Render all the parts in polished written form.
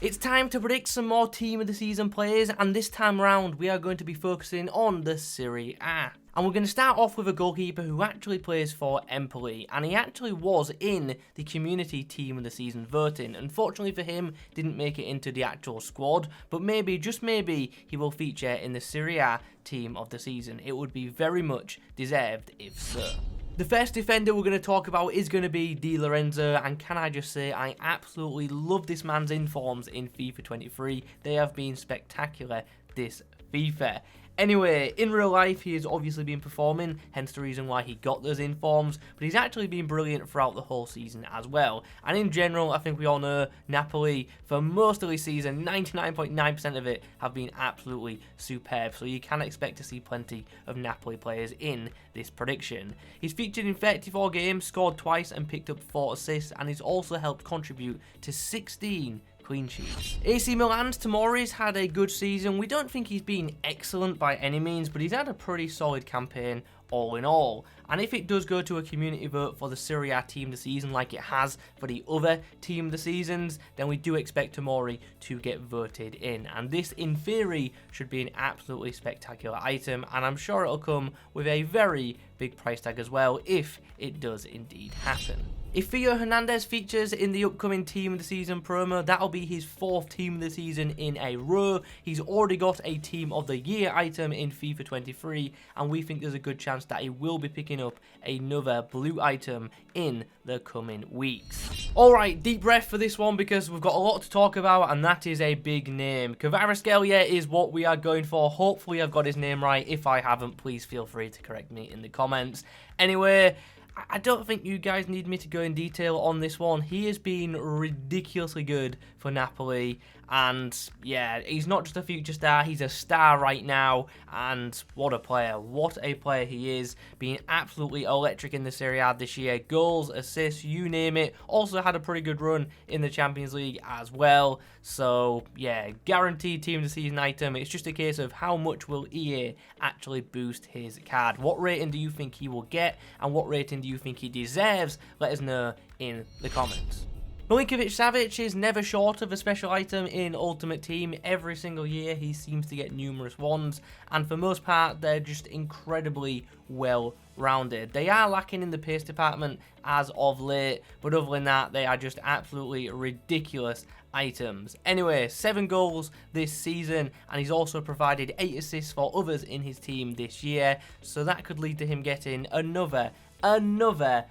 It's time to predict some more Team of the Season players, and this time round we are going to be focusing on the Serie A. And we're going to start off with a goalkeeper who actually plays for Empoli, and he actually was in the community Team of the Season voting. Unfortunately for him, didn't make it into the actual squad, but maybe, just maybe, he will feature in the Serie A Team of the Season. It would be very much deserved if so. The first defender we're going to talk about is going to be Di Lorenzo, and can I just say I absolutely love this man's informs in FIFA 23. They have been spectacular this FIFA. Anyway, in real life, he has obviously been performing, hence the reason why he got those informs, but he's actually been brilliant throughout the whole season as well. And in general, I think we all know Napoli, for most of the season, 99.9% of it, have been absolutely superb, so you can expect to see plenty of Napoli players in this prediction. He's featured in 34 games, scored twice, and picked up 4 assists, and he's also helped contribute to 16 clean sheets. AC Milan's Tomori's had a good season. We don't think he's been excellent by any means, but he's had a pretty solid campaign all in all. And if it does go to a community vote for the Serie A Team of the Season like it has for the other Team of the Seasons, then we do expect Tomori to get voted in. And this, in theory, should be an absolutely spectacular item, and I'm sure it'll come with a very big price tag as well if it does indeed happen. If Theo Hernandez features in the upcoming Team of the Season promo, that'll be his 4th Team of the Season in a row. He's already got a Team of the Year item in FIFA 23, and we think there's a good chance that he will be picking up another blue item in the coming weeks. Alright, deep breath for this one because we've got a lot to talk about, and that is a big name. Kvaratskhelia is what we are going for. Hopefully I've got his name right. If I haven't, please feel free to correct me in the comments. Anyway, I don't think you guys need me to go in detail on this one. He has been ridiculously good for Napoli, and yeah, he's not just a future star, he's a star right now, and what a player he is, being absolutely electric in the Serie A this year. Goals, assists, you name it. Also had a pretty good run in the Champions League as well, so yeah, guaranteed Team of the Season item. It's just a case of how much will EA actually boost his card. What rating do you think he will get, and what rating do you think he deserves? Let us know in the comments. Milinkovic-Savic is never short of a special item in Ultimate Team. Every single year he seems to get numerous ones, and for most part they're just incredibly well rounded. They are lacking in the pace department as of late, but other than that they are just absolutely ridiculous items. Anyway, 7 goals this season, and he's also provided 8 assists for others in his team this year, so that could lead to him getting another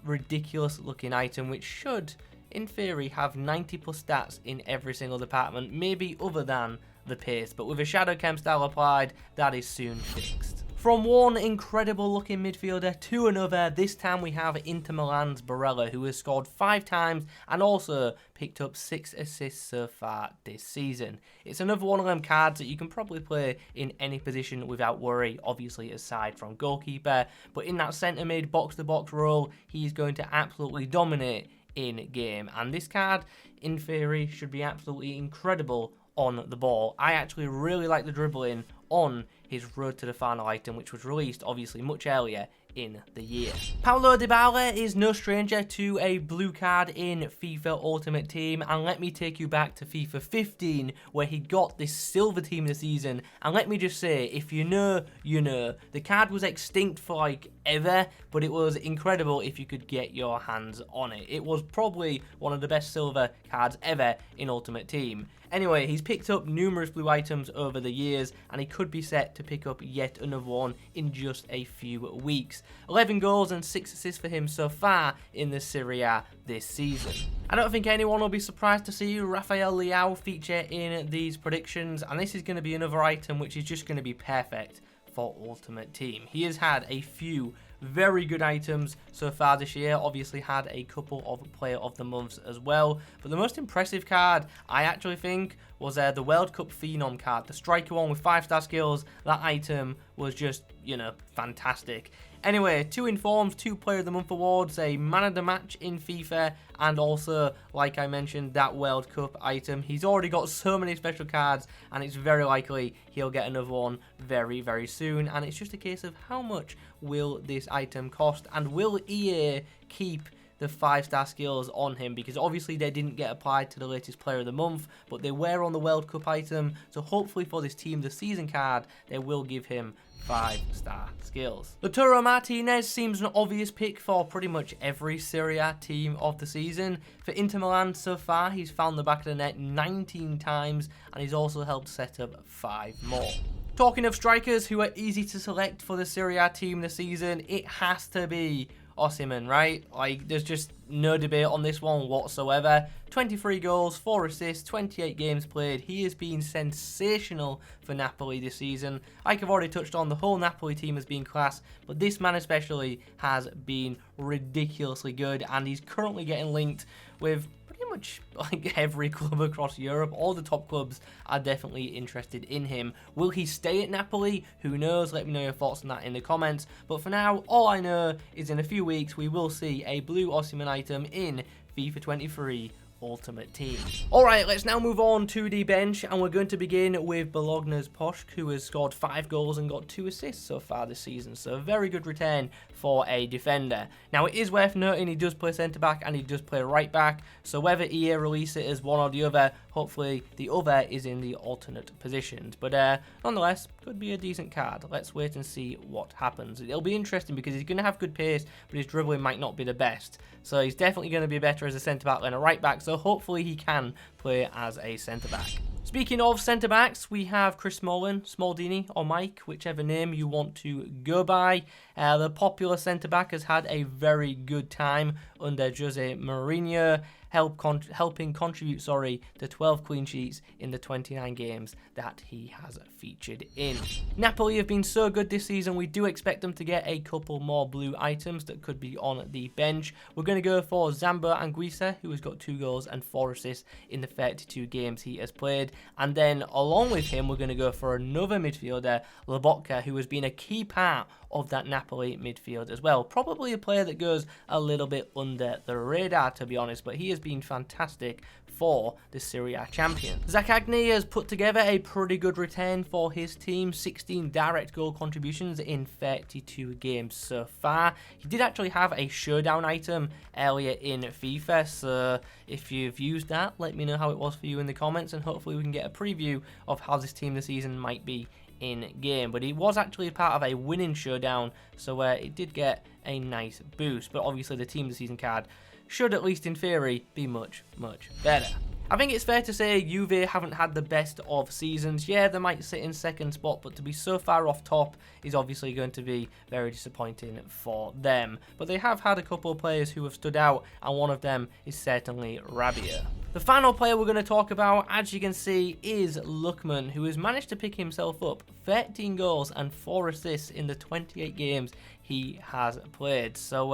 ridiculous looking item, which should in theory have 90 plus stats in every single department, maybe other than the pace, but with a Shadow Chem style applied, that is soon fixed. From one incredible looking midfielder to another, this time we have Inter Milan's Barella, who has scored 5 times and also picked up 6 assists so far this season. It's another one of them cards that you can probably play in any position without worry, obviously aside from goalkeeper, but in that centre mid box to box role, he's going to absolutely dominate in game, and this card in theory should be absolutely incredible on the ball. I actually really like the dribbling on his Road to the Final item, which was released obviously much earlier in the year. Paulo Dybala is no stranger to a blue card in FIFA Ultimate Team, and let me take you back to FIFA 15 where he got this silver Team of the Season, and let me just say, if you know, you know. The card was extinct for like ever, but it was incredible if you could get your hands on it. It was probably one of the best silver cards ever in Ultimate Team. Anyway, he's picked up numerous blue items over the years, and he could be set to pick up yet another one in just a few weeks. 11 goals and 6 assists for him so far in the Serie A this season. I don't think anyone will be surprised to see Rafael Leao feature in these predictions, and this is going to be another item which is just going to be perfect for Ultimate Team. He has had a few very good items so far this year, obviously had a couple of Player of the Months as well, but the most impressive card I actually think was the World Cup Phenom card, the striker one with 5-star skills. That item was just, you know, fantastic. Anyway, 2 informs, 2 Player of the Month awards, a Man of the Match in FIFA, and also, like I mentioned, that World Cup item. He's already got so many special cards, and it's very likely he'll get another one very, very soon. And it's just a case of how much will this item cost, and will EA keep the 5-star skills on him, because obviously they didn't get applied to the latest player of the month, but they were on the World Cup item, so hopefully for this team the season card they will give him 5-star skills. Lautaro Martinez seems an obvious pick for pretty much every Serie A team of the season. For Inter Milan so far, he's found the back of the net 19 times, and he's also helped set up 5 more. Talking of strikers who are easy to select for the Serie A team this season, it has to be Osimhen, right? Like, there's just no debate on this one whatsoever. 23 goals, 4 assists, 28 games played. He has been sensational for Napoli this season. Like I've already touched on, the whole Napoli team has been class, but this man especially has been ridiculously good, and he's currently getting linked with pretty much like every club across Europe. All the top clubs are definitely interested in him. Will he stay at Napoli? Who knows? Let me know your thoughts on that in the comments. But for now, all I know is in a few weeks we will see a blue Osimhen item in FIFA 23 Ultimate Team. Alright, let's now move on to the bench, and we're going to begin with Bologna's Poshk, who has scored 5 goals and got 2 assists so far this season, so a very good return for a defender. Now, it is worth noting he does play centre-back and he does play right-back, so whether EA release it as one or the other, hopefully the other is in the alternate positions. But nonetheless, could be a decent card. Let's wait and see what happens. It'll be interesting because he's going to have good pace, but his dribbling might not be the best. So he's definitely going to be better as a centre-back than a right-back, so hopefully he can play as a centre-back. Speaking of centre-backs, we have Chris Smalling, Smaldini, or Mike, whichever name you want to go by. The popular centre-back has had a very good time under Jose Mourinho, helping contribute to 12 clean sheets in the 29 games that he has featured in. Napoli have been so good this season, we do expect them to get a couple more blue items that could be on the bench. We're going to go for Zambo Anguissa, who has got 2 goals and 4 assists in the 32 games he has played. And then along with him, we're going to go for another midfielder, Lobotka, who has been a key part of that Napoli midfield as well. Probably a player that goes a little bit under the radar, to be honest, but he has been fantastic for the Serie A champion. Zach Agni has put together a pretty good return for his team, 16 direct goal contributions in 32 games so far. He did actually have a showdown item earlier in FIFA, so if you've used that, let me know how it was for you in the comments, and hopefully we can get a preview of how this team this season might be in game. But he was actually part of a winning showdown, so it did get a nice boost. But obviously the team of the season card should, at least in theory, be much, much better. I think it's fair to say Juve haven't had the best of seasons. Yeah, they might sit in second spot, but to be so far off top is obviously going to be very disappointing for them. But they have had a couple of players who have stood out, and one of them is certainly Rabiot. The final player we're going to talk about, as you can see, is Lookman, who has managed to pick himself up 13 goals and 4 assists in the 28 games he has played. So,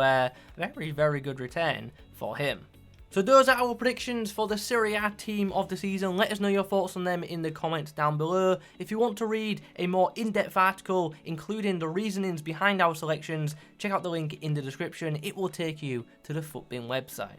very, very good return for him. So those are our predictions for the Serie A team of the season. Let us know your thoughts on them in the comments down below. If you want to read a more in-depth article, including the reasonings behind our selections, check out the link in the description. It will take you to the Footbin website.